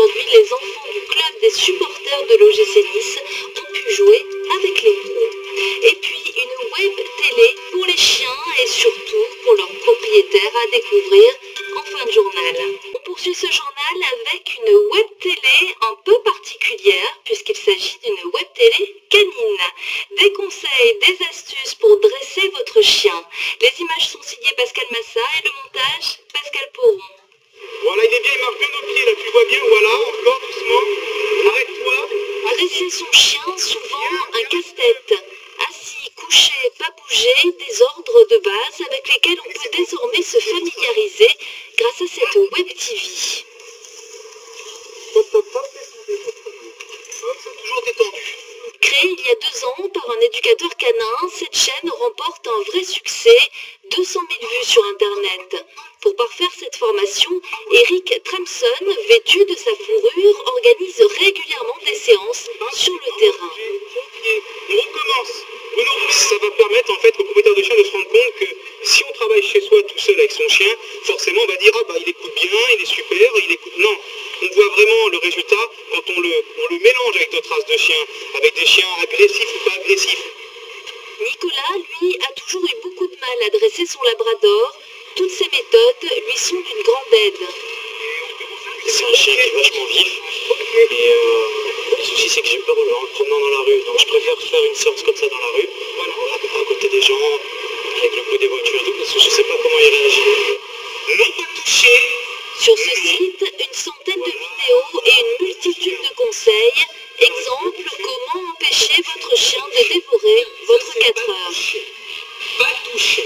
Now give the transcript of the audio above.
aujourd'hui, les enfants du club des supporters de l'OGC Nice ont pu jouer avec les pros. Et puis une web télé pour les chiens et surtout pour leurs propriétaires à découvrir en fin de journal. On poursuit ce journal avec une web télé un peu particulière puisqu'il s'agit d'une web télé canine. Des conseils, des astuces pour dresser votre chien. Les images sont signées Pascal Massa et le montage Pascal Poron. Voilà, il est bien, il marche bien au pied, là, tu vois bien, voilà, encore doucement. Arrête-toi. Dresser son chien, souvent un casse-tête. Assis, couché, pas bouger, des ordres de base avec lesquels on peut désormais se familiariser grâce à cette web TV. Hop, hop, hop, hop, c'est toujours détendu. Créée il y a 2 ans par un éducateur canin, cette chaîne remporte un vrai succès, 200 000 vues sur Internet. Pour parfaire cette formation, Eric Tremson, vêtu de sa fourrure, organise régulièrement des séances sur le terrain. On recommence. Ça va permettre en fait au propriétaire de chien de se rendre compte que si on travaille chez soi tout seul avec son chien, forcément on va dire ah bah il écoute bien, il est super, il écoute. Non, on voit vraiment le résultat quand on le mélange avec notre race de chien, avec des chiens agressifs ou pas agressifs. Nicolas, lui, a toujours eu beaucoup de mal à dresser son labrador. Toutes ces méthodes lui sont d'une grande aide. C'est un chien qui est vachement vif et le souci c'est que j'ai peur en le promenant dans la rue, donc je préfère faire une séance comme ça dans la rue, à côté des gens, avec le bruit des voitures et tout, parce que je sais pas comment il réagit. Non pas toucher. Sur ce site, une centaine de vidéos et une multitude de conseils. Exemple, comment empêcher votre chien de dévorer votre 4 heures. Pas toucher.